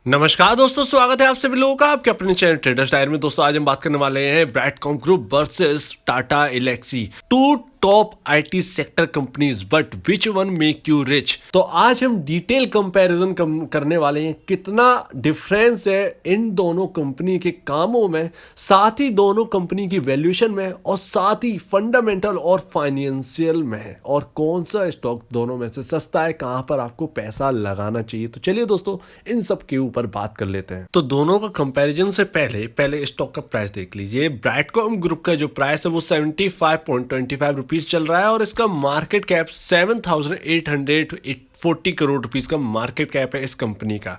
नमस्कार दोस्तों, स्वागत है आप सभी लोगों का आपके अपने चैनल ट्रेडर्स डायरी में। दोस्तों आज हम बात करने वाले हैं Broadcom group versus Tata Elxsi, two top IT sector companies, but which one make you rich. तो आज हम डिटेल कंपैरिजन करने वाले हैं कितना डिफरेंस है इन दोनों कंपनी के कामों में, साथ ही दोनों कंपनी की वैल्यूएशन में, और साथ ही फंडामेंटल और फाइनेंशियल में है, और कौन सा स्टॉक दोनों में से सस्ता है, कहां पर आपको पैसा लगाना चाहिए। तो चलिए दोस्तों इन सब के ऊपर बात कर लेते हैं। तो दोनों का कंपैरिजन से पहले स्टॉक का प्राइस देख लीजिए। ब्रैडकॉम ग्रुप का जो प्राइस है वो 75.25 रुपीज चल रहा है, और इसका मार्केट कैप 7,840 करोड़ रुपीस का मार्केट कैप है इस कंपनी का।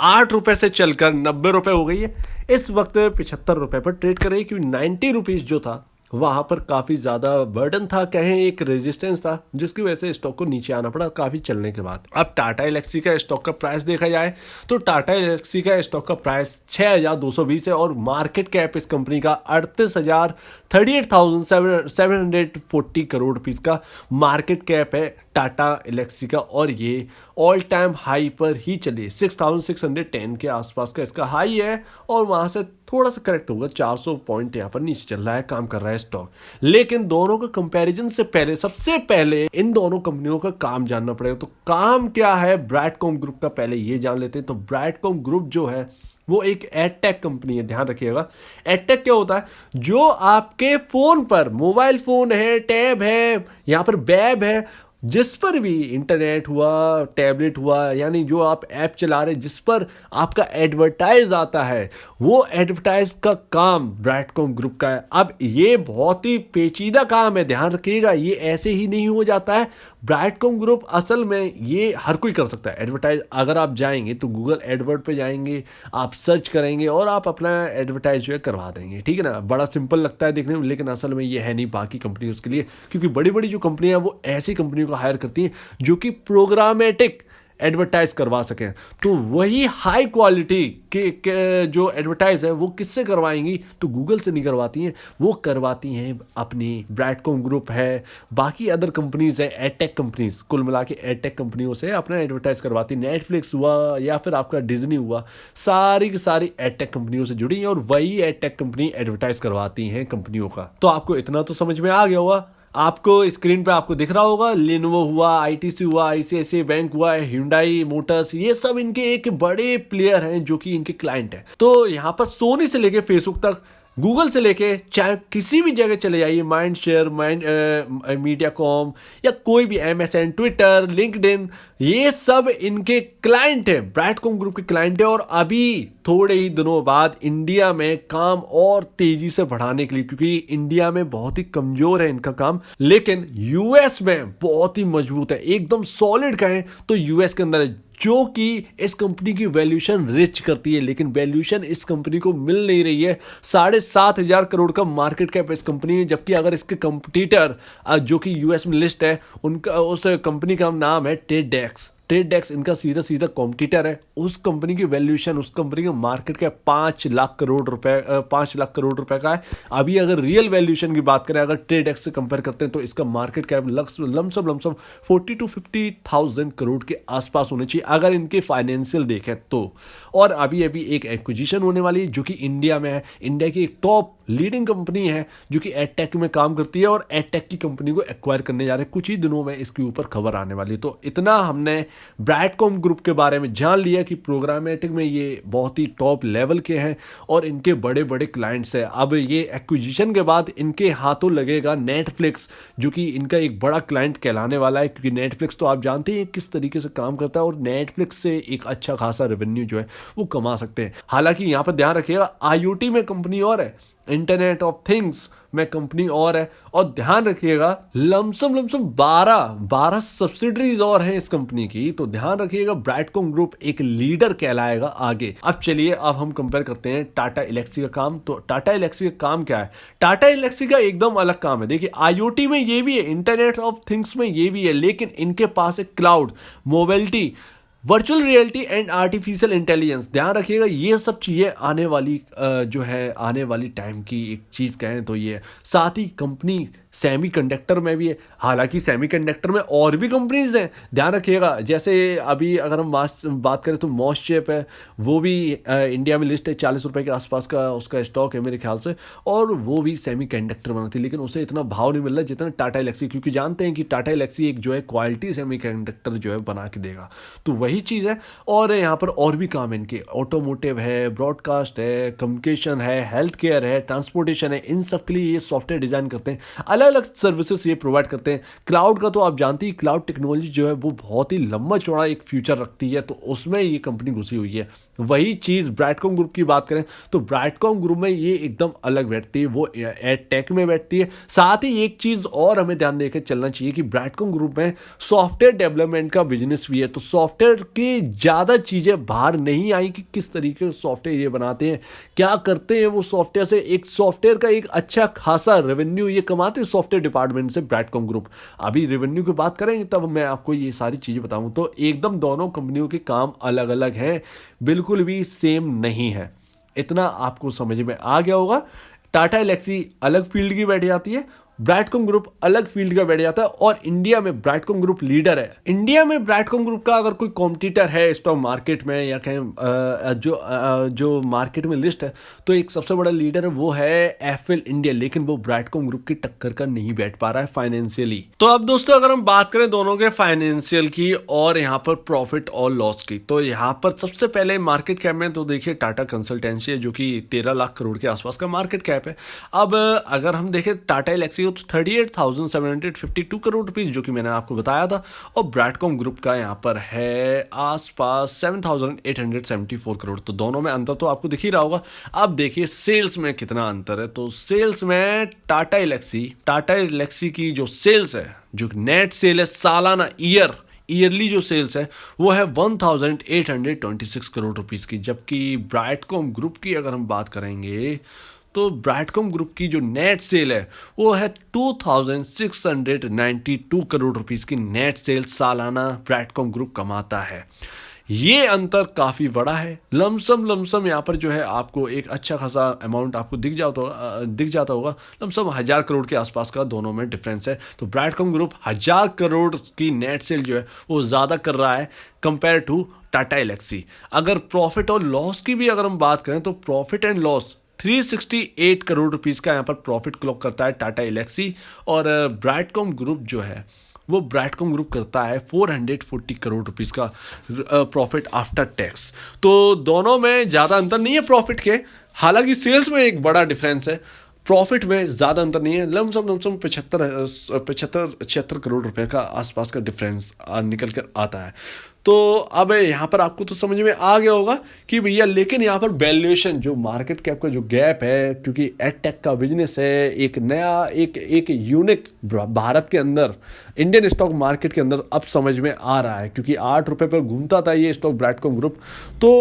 8 रुपए से चलकर 90 रुपए हो गई है, इस वक्त 75 रुपए पर ट्रेड कर रही है, क्योंकि 90 रुपीज जो था वहां पर काफी ज्यादा बर्डन था, कहें एक रेजिस्टेंस था, जिसकी वजह से स्टॉक को नीचे आना पड़ा काफी चलने के बाद। अब टाटा एलेक्सी का स्टॉक का प्राइस देखा जाए तो टाटा एलेक्सी का स्टॉक का प्राइस 6,220 है, और मार्केट कैप इस कंपनी का 38,740 करोड़ रुपीस का मार्केट कैप है टाटा एलेक्सी का, और ये ऑल टाइम हाई पर ही चली 6,610 के आसपास का इसका हाई है, और वहां से थोड़ा सा करेक्ट होगा, 400 पॉइंट यहाँ पर नीचे चल रहा है, काम कर रहा है स्टॉक। लेकिन दोनों का कंपैरिजन से पहले सबसे पहले इन दोनों कंपनियों का काम जानना पड़ेगा। तो काम क्या है ब्रैडकॉम ग्रुप का, पहले ये जान लेते हैं। तो ब्रैडकॉम ग्रुप जो है वो एक एडटेक कंपनी है, ध्यान रखिएगा। एडटेक क्या होता है? जो आपके फोन पर, मोबाइल फोन है, टैब है, यहाँ पर वेब है, जिस पर भी इंटरनेट हुआ, टैबलेट हुआ, यानी जो आप ऐप चला रहे जिस पर आपका एडवर्टाइज आता है, वो एडवर्टाइज का काम ब्रैडकॉम ग्रुप का है। अब ये बहुत ही पेचीदा काम है, ध्यान रखिएगा, ये ऐसे ही नहीं हो जाता है। ब्रैडकॉम ग्रुप असल में ये हर कोई कर सकता है एडवर्टाइज। अगर आप जाएंगे तो गूगल एडवर्ड पे जाएंगे, आप सर्च करेंगे और आप अपना एडवर्टाइज जो है करवा देंगे, ठीक है ना। बड़ा सिंपल लगता है देखने में, लेकिन असल में ये है नहीं बाकी कंपनियों के लिए, क्योंकि बड़ी बड़ी जो कंपनियां वो ऐसी कंपनियों को हायर करती हैं जो कि प्रोग्रामेटिक एडवर्टाइज करवा सकें। तो वही हाई क्वालिटी के जो एडवर्टाइज है वो किससे करवाएंगी? तो गूगल से नहीं करवाती हैं, वो करवाती हैं अपनी ब्रैडकॉम ग्रुप है, बाकी अदर कंपनीज है, एडटेक कंपनीज, कुल मिला के एडटेक कंपनियों से अपना एडवर्टाइज करवाती। नेटफ्लिक्स हुआ या फिर आपका डिज्नी हुआ, सारी की सारी एडटेक कंपनियों से जुड़ी हैं, और वही एडटेक कंपनी एडवर्टाइज करवाती हैं कंपनियों का। तो आपको इतना तो समझ में आ गया होगा। आपको स्क्रीन पे आपको दिख रहा होगा, लेनोवो हुआ, आईटीसी हुआ, आईसीआईसीआई बैंक हुआ, hyundai मोटर्स, ये सब इनके एक बड़े प्लेयर हैं जो कि इनके क्लाइंट हैं। तो यहाँ पर सोनी से लेके फेसबुक तक, गूगल से लेके चाहे किसी भी जगह चले जाइए, माइंड शेयर, मीडियाकॉम, या कोई भी एमएसएन, ट्विटर, लिंक्डइन, ये सब इनके क्लाइंट हैं, ब्रैडकॉम ग्रुप के क्लाइंट है। और अभी थोड़े ही दिनों बाद इंडिया में काम और तेजी से बढ़ाने के लिए, क्योंकि इंडिया में बहुत ही कमजोर है इनका काम, लेकिन यूएस में बहुत ही मजबूत है, एकदम सॉलिड कहें तो यूएस के अंदर है, जो कि इस कंपनी की वैल्यूएशन रिच करती है। लेकिन वैल्यूएशन इस कंपनी को मिल नहीं रही है। 7,500 करोड़ का मार्केट कैप इस कंपनी है, जबकि अगर इसके कंपटीटर जो कि यूएस में लिस्ट है, उनका उस कंपनी का नाम है ट्रेडेक्स। ट्रेडेक्स इनका सीधा सीधा कॉम्पिटिटर है। उस कंपनी की वैल्यूएशन, उस कंपनी का मार्केट कैप 5 लाख करोड़ रुपए 5 लाख करोड़ रुपए का है। अभी अगर रियल वैल्यूएशन की बात करें, अगर ट्रेडेक्स से कंपेयर करते हैं, तो इसका market cap lump sum 40 to 50,000 crore के आसपास होने चाहिए अगर इनके फाइनेंशियल देखें तो। और अभी एक एक्विजिशन होने वाली है जो कि इंडिया में है। इंडिया की एक टॉप लीडिंग कंपनी है जो कि एडटेक में काम करती है, और एडटेक की कंपनी को एक्वायर करने जा रहे हैं। कुछ ही दिनों में इसके ऊपर खबर आने वाली है। तो इतना हमने ब्रैडकॉम ग्रुप के बारे में जान लिया कि प्रोग्रामेटिक में ये बहुत ही टॉप लेवल के हैं और इनके बड़े बड़े क्लाइंट्स हैं। अब ये एक्विजिशन के बाद इनके हाथों लगेगा नेटफ्लिक्स, जो कि इनका एक बड़ा क्लाइंट कहलाने वाला है, क्योंकि नेटफ्लिक्स तो आप जानते हैं किस तरीके से काम करता है, और नेटफ्लिक्स से एक अच्छा खासा रेवेन्यू जो है वो कमा सकते हैं। हालांकि यहाँ पर ध्यान रखिएगा, आईओटी में कंपनी और है, इंटरनेट ऑफ थिंग्स में कंपनी और है, और ध्यान रखिएगा लमसम 12 सब्सिडरीज और हैं इस कंपनी की। तो ध्यान रखिएगा ब्रैडकॉम ग्रुप एक लीडर कहलाएगा आगे। अब चलिए अब हम कंपेयर करते हैं टाटा एलेक्सी का काम। तो टाटा एलेक्सी का काम क्या है? टाटा एलेक्सी का एकदम अलग काम है। देखिए, आईओटी में ये भी है, इंटरनेट ऑफ थिंग्स में ये भी है, लेकिन इनके पास है cloud, mobility, virtual reality and artificial intelligence. ध्यान रखिएगा ये सब चीज़ें आने वाली जो है आने वाली टाइम की एक चीज़ कहें तो ये है। साथ ही कंपनी सेमीकंडक्टर में भी है। हालांकि सेमीकंडक्टर में और भी कंपनीज हैं, ध्यान रखिएगा। जैसे अभी अगर हम बात करें तो मॉसचेप है, वो भी इंडिया में लिस्ट है, 40 रुपए के आसपास का उसका स्टॉक है मेरे ख्याल से, और वो भी सेमीकंडक्टर बनाती है, लेकिन उसे इतना भाव नहीं मिल रहा जितना टाटा एलेक्सी, क्योंकि जानते हैं कि टाटा एलेक्सी एक जो है क्वालिटी सेमीकंडक्टर जो है बना के देगा। तो वही चीज़ है। और यहाँ पर और भी काम है इनके, ऑटोमोटिव है, ब्रॉडकास्ट है, कम्युनिकेशन है, हेल्थ केयर है, ट्रांसपोर्टेशन है, इन सब के लिए ये सॉफ्टवेयर डिज़ाइन करते हैं, अलग अलग सर्विसेज ये प्रोवाइड करते हैं। क्लाउड का तो आप जानते ही, क्लाउड टेक्नोलॉजी जो है वो बहुत ही लंबा चौड़ा एक फ्यूचर रखती है, तो उसमें ये कंपनी घुसी हुई है। वही चीज़ ब्राइटकॉम ग्रुप की बात करें तो ब्राइटकॉम ग्रुप में ये एकदम अलग बैठती है, वो एड टेक में बैठती है। साथ ही एक चीज़ और हमें ध्यान देकर चलना चाहिए कि ब्राइटकॉम ग्रुप में सॉफ्टवेयर डेवलपमेंट का बिजनेस भी है, तो सॉफ्टवेयर की ज़्यादा चीज़ें बाहर नहीं आई कि किस तरीके से सॉफ्टवेयर ये बनाते हैं, क्या करते हैं वो सॉफ्टवेयर से। एक सॉफ्टवेयर का एक अच्छा खासा रेवेन्यू ये कमाते हैं सॉफ्टवेयर डिपार्टमेंट से ब्राइटकॉम ग्रुप। अभी रेवेन्यू की बात करेंगे तब मैं आपको ये सारी चीज़ें बताऊँ, तो एकदम दोनों कंपनियों के काम अलग अलग हैं, बिल्कुल भी सेम नहीं है। इतना आपको समझ में आ गया होगा। टाटा एलेक्सी अलग फील्ड की बैठ जाती है, ब्राइटकॉम ग्रुप अलग फील्ड का बैठ जाता है, और इंडिया में ब्राइटकॉम ग्रुप लीडर है। इंडिया में ब्राइटकॉम ग्रुप का अगर कोई कॉम्पिटिटर है स्टॉक मार्केट में या कहें जो मार्केट में लिस्ट है, तो एक सबसे बड़ा लीडर है वो है एफएल इंडिया, लेकिन वो ब्राइटकॉम ग्रुप की टक्कर का नहीं बैठ पा रहा है फाइनेंशियली। तो अब दोस्तों अगर हम बात करें दोनों के फाइनेंशियल की और यहाँ पर प्रॉफिट और लॉस की, तो यहाँ पर सबसे पहले मार्केट कैप में तो देखिए टाटा कंसल्टेंसी है जो कि 13 लाख करोड़ के आसपास का मार्केट कैप है। अब अगर हम देखें टाटा एलेक्सी तो 38,752 करोड़ रुपीस, जो कि मैंने आपको बताया था, और ब्राइटकॉम ग्रुप का यहाँ पर है आसपास 7,874 करोड़। तो दोनों में अंतर तो आपको दिख ही रहा होगा। अब देखिए सेल्स में कितना अंतर है, तो सेल्स में टाटा एलेक्सी की जो सेल्स है, जो नेट सेल है सालाना ईयरली जो सेल्स है वो है 1,826 करोड़ रुपीस की, जबकि ब्राइटकॉम ग्रुप की अगर हम बात करेंगे तो ब्राइटकॉम ग्रुप की जो नेट सेल है वो है 2,692 करोड़ रुपीस की नेट सेल सालाना ब्राइटकॉम ग्रुप कमाता है। ये अंतर काफ़ी बड़ा है। लमसम यहाँ पर जो है आपको एक अच्छा खासा अमाउंट आपको दिख जाता होगा। लमसम 1,000 करोड़ के आसपास का दोनों में डिफरेंस है। तो ब्राइटकॉम ग्रुप 1,000 करोड़ की नेट सेल जो है वो ज़्यादा कर रहा है कंपेयर टू टाटा एलेक्सी। अगर प्रॉफिट और लॉस की भी अगर हम बात करें तो profit and loss 368 crore rupees का यहाँ पर प्रॉफिट क्लॉक करता है टाटा एलेक्सी, और ब्राइटकॉम ग्रुप जो है वो ब्राइटकॉम ग्रुप करता है 440 करोड़ रुपीस का प्रॉफिट आफ्टर टैक्स। तो दोनों में ज़्यादा अंतर नहीं है प्रॉफिट के, हालांकि सेल्स में एक बड़ा डिफरेंस है, प्रॉफिट में ज़्यादा अंतर नहीं है। लमसम 75 करोड़ रुपए का आसपास का डिफरेंस निकल कर आता है। तो अब यहाँ पर आपको तो समझ में आ गया होगा कि भैया, लेकिन यहाँ पर वैल्यूएशन जो मार्केट कैप का जो गैप है, क्योंकि एडटेक का बिजनेस है, एक नया एक यूनिक भारत के अंदर इंडियन स्टॉक मार्केट के अंदर अब समझ में आ रहा है, क्योंकि 8 रुपये पर घूमता था ये स्टॉक ब्राइटकॉम ग्रुप, तो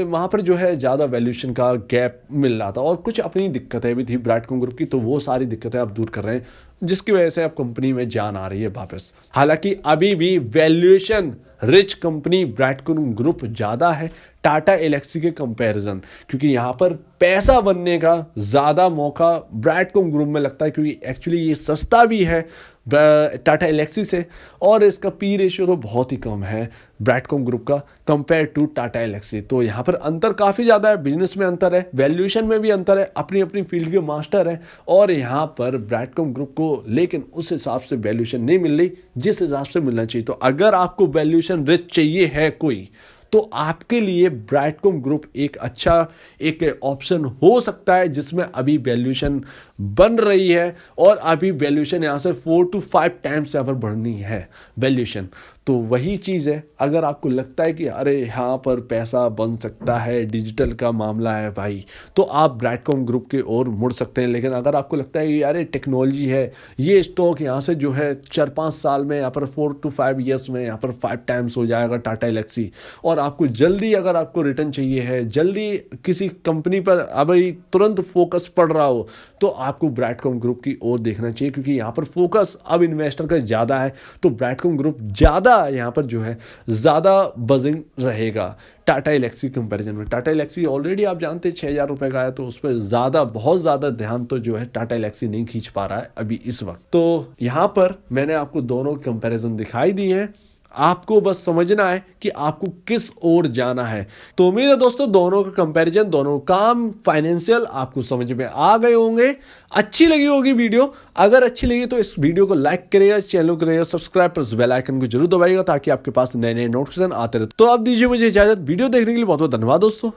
वहाँ पर जो है ज़्यादा वैल्यूएशन का गैप मिल रहा था, और कुछ अपनी दिक्कतें भी थी ब्राइटकॉम ग्रुप की, तो वो सारी दिक्कतें आप दूर कर रहे हैं, जिसकी वजह से अब कंपनी में जान आ रही है वापस। हालांकि अभी भी valuation rich company Brightcom group ज़्यादा है टाटा एलेक्सी के कंपैरिजन, क्योंकि यहाँ पर पैसा बनने का ज़्यादा मौका ब्राइटकॉम ग्रुप में लगता है, क्योंकि एक्चुअली ये सस्ता भी है टाटा एलेक्सी से, और इसका पी रेशियो तो बहुत ही कम है ब्राइटकॉम ग्रुप का कंपेयर टू टाटा एलेक्सी। तो यहाँ पर अंतर काफ़ी ज़्यादा है, बिजनेस में अंतर है, वैल्यूएशन में भी अंतर है, अपनी अपनी फील्ड के मास्टर हैं, और यहाँ पर ब्राइटकॉम ग्रुप को लेकिन उस हिसाब से वैल्यूएशन नहीं मिल रही जिस हिसाब से मिलना चाहिए। तो अगर आपको वैल्यूएशन रिच चाहिए है कोई, तो आपके लिए ब्राइटकॉम ग्रुप एक अच्छा एक ऑप्शन हो सकता है, जिसमें अभी वैल्यूएशन बन रही है, और अभी वैल्यूएशन यहाँ से 4 to 5 टाइम्स यहाँ पर बढ़नी है वैल्यूएशन। तो वही चीज़ है, अगर आपको लगता है कि अरे यहाँ पर पैसा बन सकता है, डिजिटल का मामला है भाई, तो आप ब्राइटकॉम ग्रुप की ओर मुड़ सकते हैं। लेकिन अगर आपको लगता है कि अरे टेक्नोलॉजी है, ये स्टॉक यहाँ से जो है 4-5 साल में यहाँ पर 4 to 5 ईयर्स में यहाँ पर 5 टाइम्स हो जाएगा टाटा एलेक्सी, और आपको जल्दी अगर आपको रिटर्न चाहिए है, जल्दी किसी कंपनी पर अभी तुरंत फोकस पड़ रहा हो, तो आपको ब्राइटकॉम ग्रुप की ओर देखना चाहिए, क्योंकि यहाँ पर फोकस अब इन्वेस्टर का ज़्यादा है। तो ब्राइटकॉम ग्रुप ज़्यादा ज़्यादा यहाँ पर जो है ज़्यादा बजिंग रहेगा टाटा एलेक्सी कंपैरिजन में। टाटा एलेक्सी ऑलरेडी आप जानते हैं 6,000 रुपये का है, तो उस पर ज़्यादा बहुत ज़्यादा ध्यान तो जो है टाटा एलेक्सी नहीं खींच पा रहा है अभी इस वक्त। तो यहाँ पर मैंने आपको दोनों कंपैरिजन दिखाई दी हैं, आपको बस समझना है कि आपको किस ओर जाना है। तो उम्मीद है दोस्तों दोनों का कंपैरिजन, दोनों काम फाइनेंशियल आपको समझ में आ गए होंगे। अच्छी लगी होगी वीडियो, अगर अच्छी लगी तो इस वीडियो को लाइक करिएगा, चैनल को करिएगा सब्सक्राइब, प्लस बेल आइकन को जरूर दबाइएगा ताकि आपके पास नए नए नोटिफिकेशन आते रहे। तो आप दीजिए मुझे इजाजत, वीडियो देखने के लिए बहुत बहुत धन्यवाद दोस्तों।